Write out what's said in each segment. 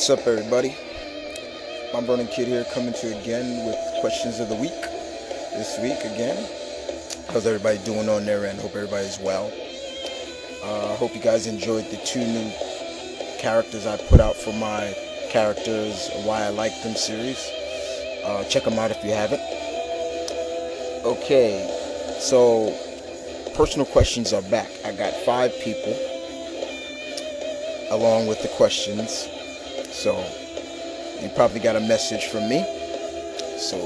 What's up, everybody? I'm Burning Kid here, coming to you again with questions of the week. This week again, how's everybody doing on their end? Hope everybody's well. Hope you guys enjoyed the 2 new characters I put out for my characters Why I Like Them series. Check them out if you haven't. Okay, so personal questions are back. I got 5 people along with the questions. So you probably got a message from me. So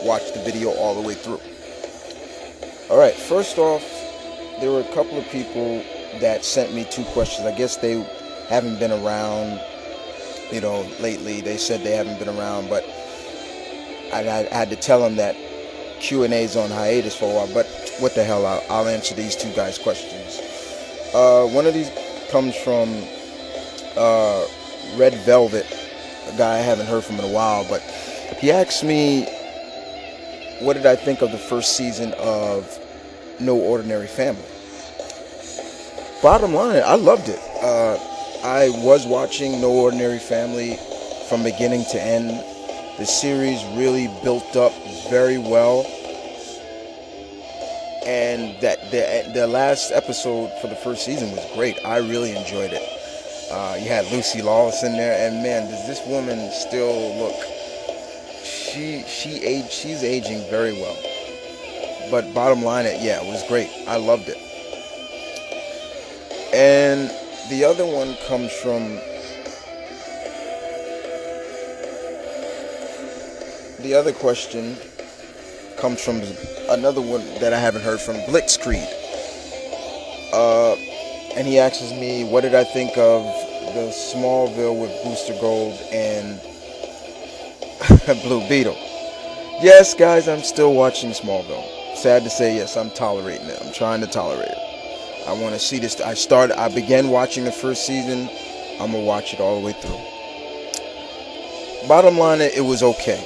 watch the video all the way through. Alright, first off, there were a couple of people that sent me 2 questions. I guess they haven't been around, lately. They said they haven't been around, but I had to tell them that Q&A's on hiatus for a while. But what the hell, I'll answer these 2 guys' questions. One of these comes from Red Velvet, a guy I haven't heard from in a while, but he asked me what did I think of the first season of No Ordinary Family. Bottom line, I loved it. I was watching No Ordinary Family from beginning to end. The series really built up very well, and that the last episode for the first season was great. I really enjoyed it. You had Lucy Lawless in there, and man, does this woman still look? She's aging very well. But bottom line, it was great. I loved it. And the other one comes from the other question comes from another one that I haven't heard from, Blitzkrieg. And he asks me, what did I think of the Smallville with Booster Gold and Blue Beetle? Yes, guys, I'm still watching Smallville. Sad to say, yes, I'm tolerating it. I'm trying to tolerate it. I want to see this. I began watching the first season. I'm going to watch it all the way through. Bottom line, it was okay.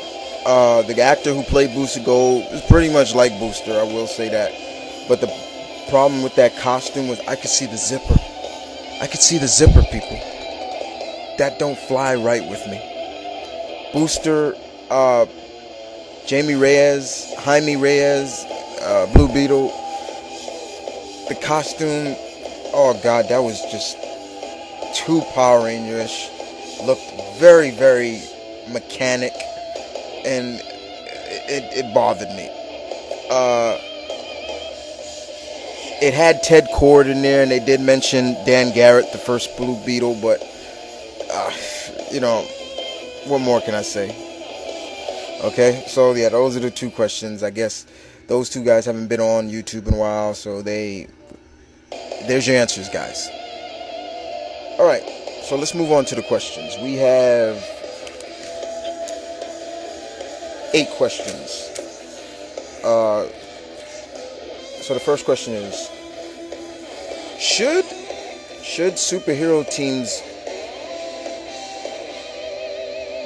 The actor who played Booster Gold is pretty much like Booster, I will say that. But the problem with that costume was I could see the zipper. I could see the zipper, people. That don't fly right with me. Booster, Jaime Reyes, Blue Beetle, the costume, oh god, that was just too Power Ranger-ish. Looked very, very mechanic, and it bothered me. It had Ted Kord in there, and they did mention Dan Garrett, the first Blue Beetle, but, what more can I say? Okay, so yeah, those are the 2 questions. I guess those 2 guys haven't been on YouTube in a while, so there's your answers, guys. Alright, so let's move on to the questions. We have 8 questions. So the first question is, should superhero teams,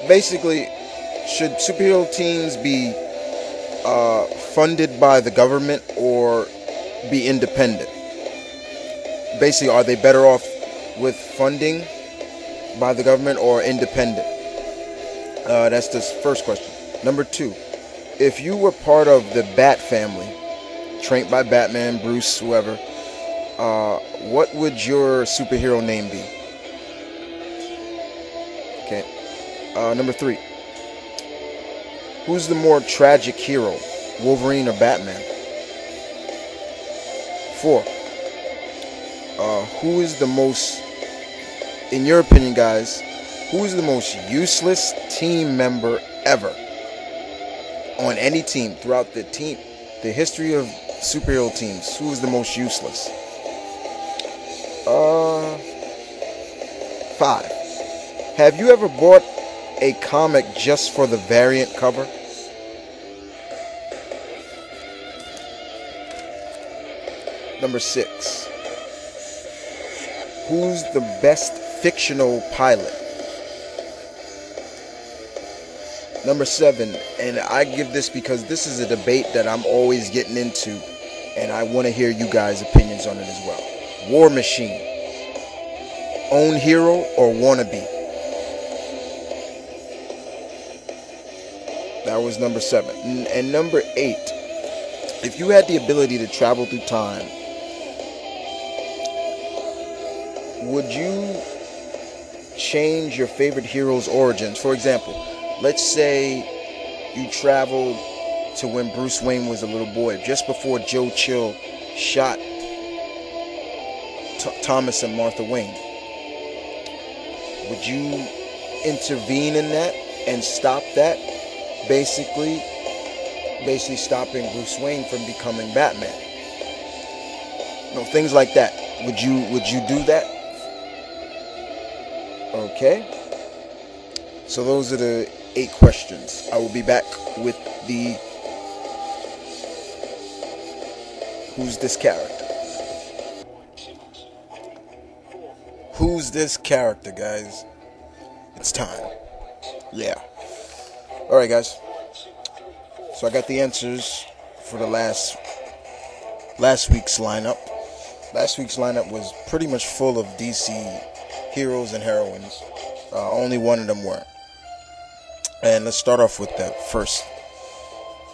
basically, should superhero teams be funded by the government or be independent? Basically, are they better off with funding by the government or independent? That's the first question. Number 2, if you were part of the Bat family, trained by Batman, Bruce, whoever, what would your superhero name be? Okay. Number 3, who's the more tragic hero, Wolverine or Batman? 4, who is the most, in your opinion, guys, who is the most useless team member ever on any team throughout the history of superhero teams? Who is the most useless? 5, have you ever bought a comic just for the variant cover? Number 6, who's the best fictional pilot? Number 7, and I give this because this is a debate that I'm always getting into, and I want to hear you guys' opinions on it as well. War Machine, own hero or wannabe? That was number 7. And number 8, if you had the ability to travel through time, would you change your favorite hero's origins? For example, let's say you traveled to when Bruce Wayne was a little boy, just before Joe Chill shot Thomas and Martha Wayne. Would you intervene in that and stop that? Basically stopping Bruce Wayne from becoming Batman. Things like that. Would you do that? Okay. So those are the 8 questions. I will be back with the who's this character? Who's this character, guys? It's time. Yeah. Alright, guys. So I got the answers for the last week's lineup. Last week's lineup was pretty much full of DC heroes and heroines. Only one of them weren't. And let's start off with that first.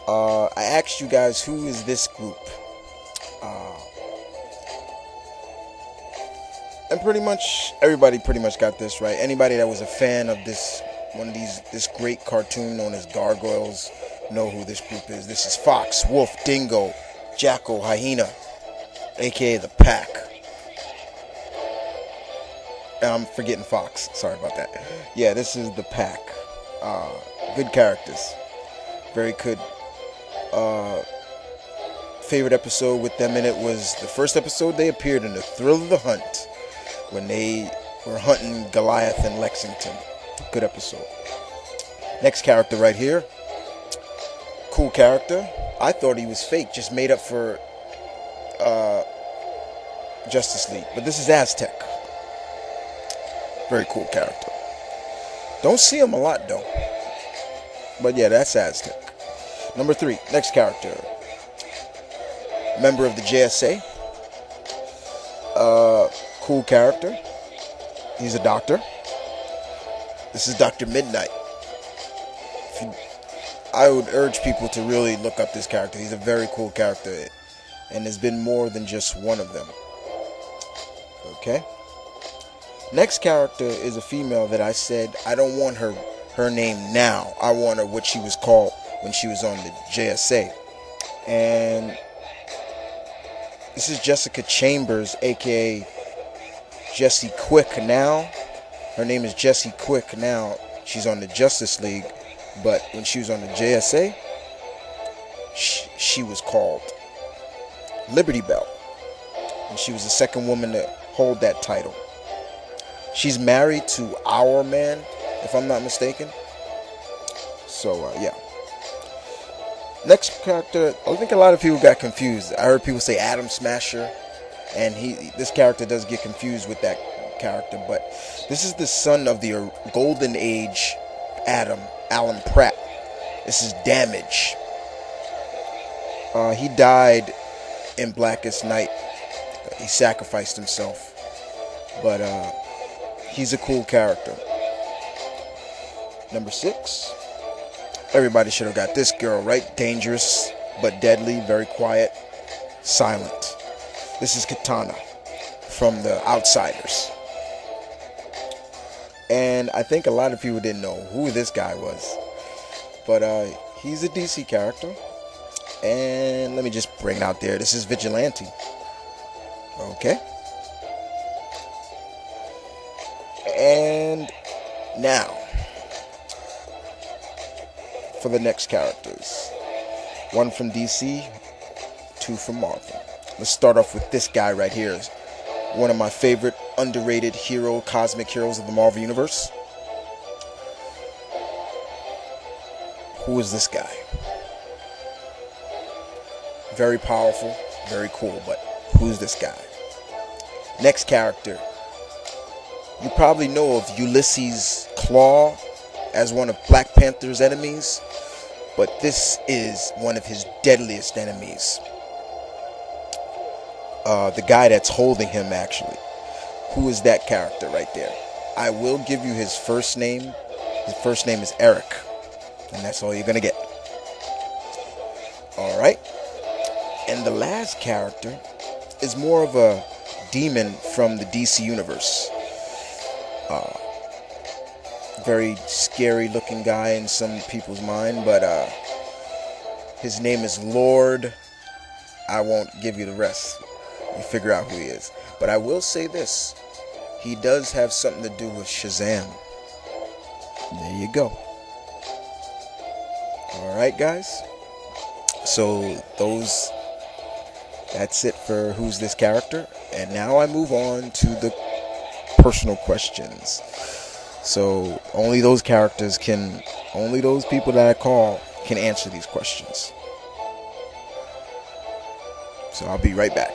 I asked you guys, who is this group? And pretty much everybody got this right. Anybody that was a fan of this great cartoon known as Gargoyles know who this group is. This is Fox, Wolf, Dingo, Jackal, Hyena, aka the Pack. I'm forgetting Fox. Sorry about that. Yeah, this is the Pack. Good characters. Very good. Favorite episode with them in it was the first episode they appeared in, The Thrill of the Hunt, when they were hunting Goliath in Lexington. Good episode. Next character right here. Cool character. I thought he was fake, just made up for Justice League. But this is Aztec. Very cool character. Don't see him a lot though. But yeah, that's Aztec. Number 3, next character. Member of the JSA. Cool character. He's a doctor. This is Dr. Midnight. I would urge people to really look up this character. He's a very cool character, and there's been more than just one of them. Okay? Next character is a female that I said I don't want her name now. I want her what she was called when she was on the JSA. And this is Jessica Chambers, aka Jessie Quick now. Her name is Jessie Quick now. She's on the Justice League, but when she was on the JSA, she was called Liberty Bell, and she was the second woman to hold that title. She's married to Our Man, if I'm not mistaken. So yeah. Next character, I think a lot of people got confused. I heard people say Atom Smasher, and this character does get confused with that character, but this is the son of the Golden Age Alan Pratt. This is Damage. He died in Blackest Night. He sacrificed himself, but he's a cool character. Number 6. Everybody should have got this girl right. Dangerous but deadly, very quiet, silent. This is Katana from The Outsiders. And I think a lot of people didn't know who this guy was, but he's a DC character. And let me just bring it out there. This is Vigilante. Okay. And now for the next characters. 1 from DC, 2 from Marvel. Let's start off with this guy right here. One of my favorite underrated cosmic heroes of the Marvel Universe. Who is this guy? Very powerful, very cool, but who's this guy? Next character. You probably know of Ulysses Claw as one of Black Panther's enemies, but this is one of his deadliest enemies. The guy that's holding him, actually. Who is that character right there? I will give you his first name. His first name is Eric. And that's all you're going to get. Alright. And the last character is more of a demon from the DC universe. Very scary looking guy in some people's mind, but his name is Lord. I won't give you the rest. You figure out who he is. But I will say this. He does have something to do with Shazam. There you go. Alright, guys. So that's it for who's this character. And now I move on to the personal questions. So only those people that I call can answer these questions. So I'll be right back.